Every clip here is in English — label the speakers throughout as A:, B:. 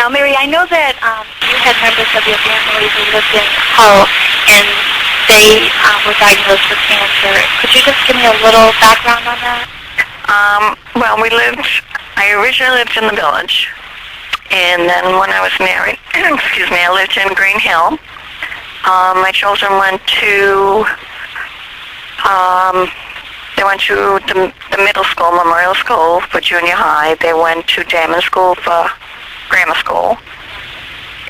A: Now, Mary, I know that you had members of your family who lived in Hull, and they were diagnosed with cancer. Could you just give me a little background on that?
B: Well, I originally lived in the Village, and then when I was married, excuse me, I lived in Green Hill. My children went to, the middle school, Memorial School for junior high. They went to Damon School for grammar school.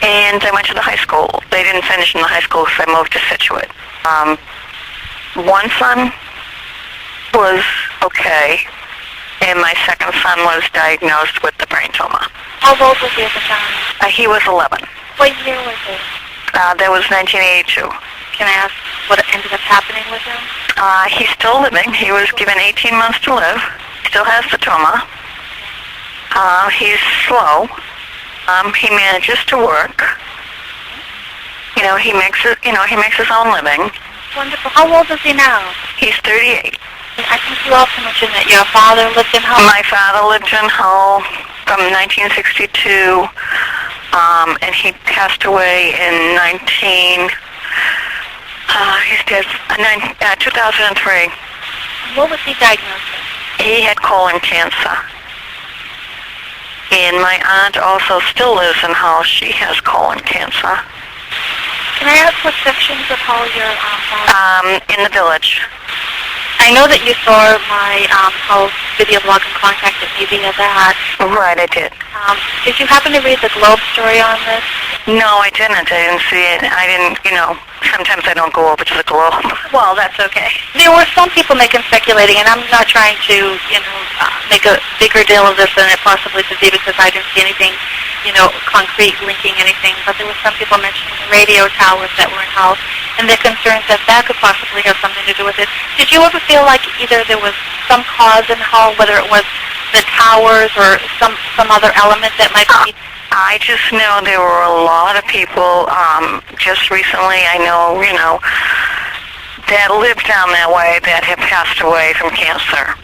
B: And they went to the high school. They didn't finish in the high school because they moved to Situate. One son was okay, and my second son was diagnosed with the brain tumor.
A: How old was he at the time?
B: He was 11.
A: What year was it?
B: That was 1982.
A: Can I ask what ended up happening with him?
B: He's still living. He was given 18 months to live. Still has the tumor. He's slow. He manages to work. He makes his own living.
A: Wonderful. How old is he now?
B: He's 38.
A: I think you also mentioned that your father lived in Hull.
B: My father lived in Hull from 1962, and he passed away in 2003.
A: What was he diagnosed with?
B: He had colon cancer. And my aunt also still lives in Hull. She has colon cancer.
A: Can I ask what sections of Hull your father?
B: In the Village.
A: I know that you saw my Hull video blog and contacted me via that.
B: Right, I did.
A: Did you happen to read the Globe story on this?
B: No, I didn't. I didn't see it. I didn't, sometimes I don't go over to the Globe.
A: Well, that's okay. There were some people speculating, and I'm not trying to, make a bigger deal of this than it possibly could be because I didn't see anything, concrete linking anything, but there were some people mentioning radio towers that were in Hull, and they're concerned that that could possibly have something to do with it. Did you ever feel like either there was some cause in Hull, whether it was the towers or some other element that might be?
B: I just know there were a lot of people, just recently I know, that lived down that way that have passed away from cancer.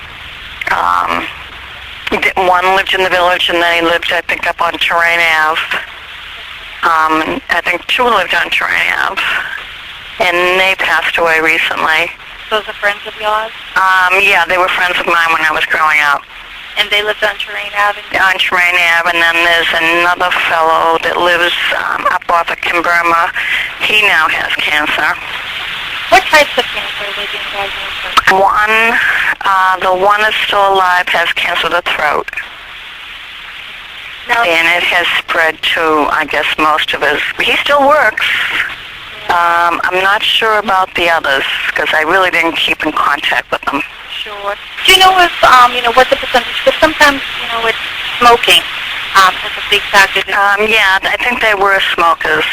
B: One lived in the Village, and then he lived, I think, up on Terrain Ave. I think two lived on Terrain Ave, and they passed away recently.
A: Those are friends of yours?
B: Yeah, they were friends of mine when I was growing up.
A: And they lived on Terrain Ave?
B: On Terrain Ave, and then there's another fellow that lives up off of Kimberma. He now has cancer.
A: What types of cancer are they being diagnosed with?
B: The one that's still alive has cancer of the throat.
A: Now,
B: and it has spread to, I guess, most of his. He still works. I'm not sure about the others because I really didn't keep in contact with them.
A: Sure. Do you know if, what the percentage, because sometimes, it's smoking is a big factor.
B: Yeah, I think they were smokers.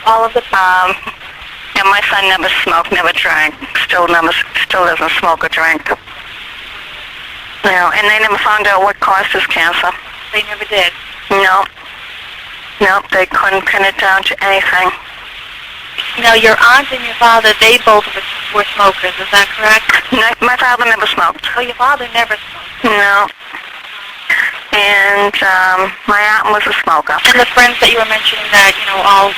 A: All of the time?
B: And my son never smoked, never drank, still doesn't smoke or drink. And they never found out what caused his cancer.
A: They never did?
B: No. Nope, they couldn't pin it down to anything.
A: Now, your aunt and your father, they both were smokers, is that correct?
B: No, my father never smoked.
A: Oh, your father never smoked?
B: No. And my aunt was a smoker.
A: And the friends that you were mentioning that, all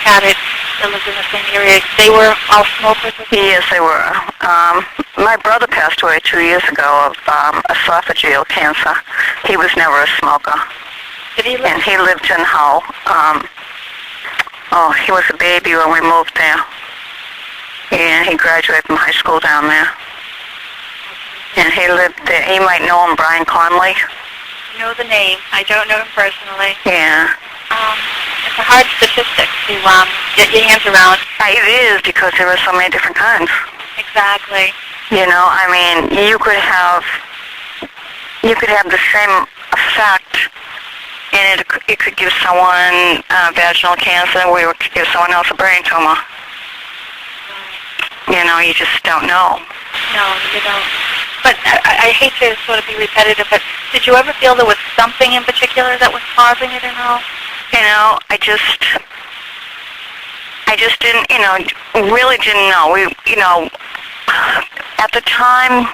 A: had it, that lived in the same area, they were all smokers?
B: Yes, they were. My brother passed away 2 years ago of esophageal cancer. He was never a smoker.
A: Did he live?
B: And he lived in Hull. He was a baby when we moved there. And he graduated from high school down there. And he lived there. You might know him, Brian Conley.
A: I know the name. I don't know him personally.
B: Yeah.
A: It's a hard statistic to get your hands around.
B: It is because there are so many different kinds.
A: Exactly.
B: You could have the same effect, and it could give someone vaginal cancer, or it could give someone else a brain tumor. You just don't know.
A: No, you don't. But I hate to sort of be repetitive, but did you ever feel there was something in particular that was causing it and all?
B: I just didn't, really didn't know. At the time,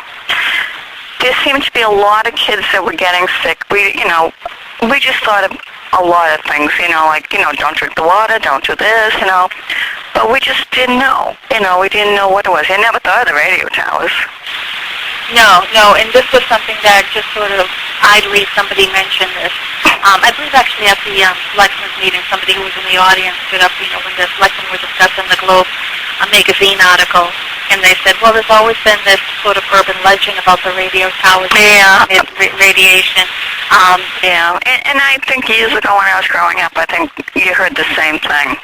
B: there seemed to be a lot of kids that were getting sick. We just thought, a lot of things, like, don't drink the water, don't do this, But we just didn't know. We didn't know what it was. I never thought of the radio towers.
A: No, and this was something that just sort of idly somebody mentioned this. I believe actually at the selectmen's meeting, somebody who was in the audience stood up, when the selectmen were discussing the Globe magazine article, and they said, well, there's always been this sort of urban legend about the radio towers and radiation.
B: And I think years ago when I was growing up, I think you heard the same thing.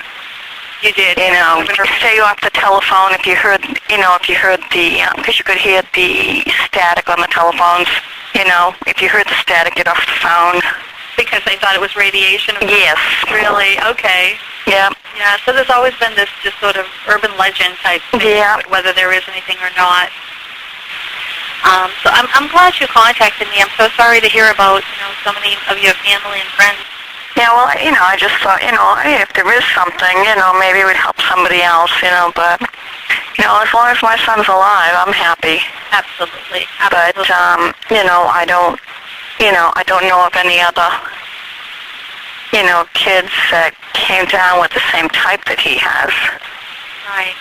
A: You did.
B: Stay off the telephone if you heard, the, because you could hear the static on the telephones. If you heard the static, get off the phone.
A: Because they thought it was radiation?
B: Yes.
A: Really? Okay.
B: Yeah.
A: Yeah, so there's always been this just sort of urban legend type thing, whether there is anything or not. So I'm glad you contacted me. I'm so sorry to hear about, so many of your family and friends.
B: Yeah, well, I just thought, if there is something, maybe it would help somebody else, but, as long as my son's alive, I'm happy.
A: Absolutely.
B: But, I don't know of any other, kids that came down with the same type that he has.
A: Right.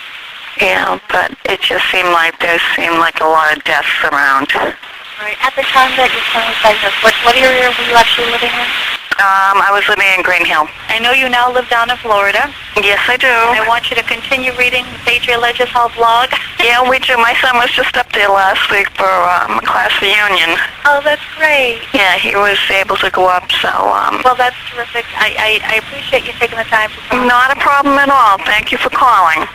B: But it just seemed like a lot of deaths around.
A: Right. At the time that your son was diagnosed, what area were you actually living in?
B: I was living in Green Hill.
A: I know you now live down in Florida.
B: Yes, I do.
A: I want you to continue reading the Patriot Ledger's Hall blog.
B: Yeah, we do. My son was just up there last week for a class reunion.
A: Oh, that's great.
B: Yeah, he was able to go up, so...
A: Well, that's terrific. I appreciate you taking the time to come.
B: Not a problem at all. Thank you for calling.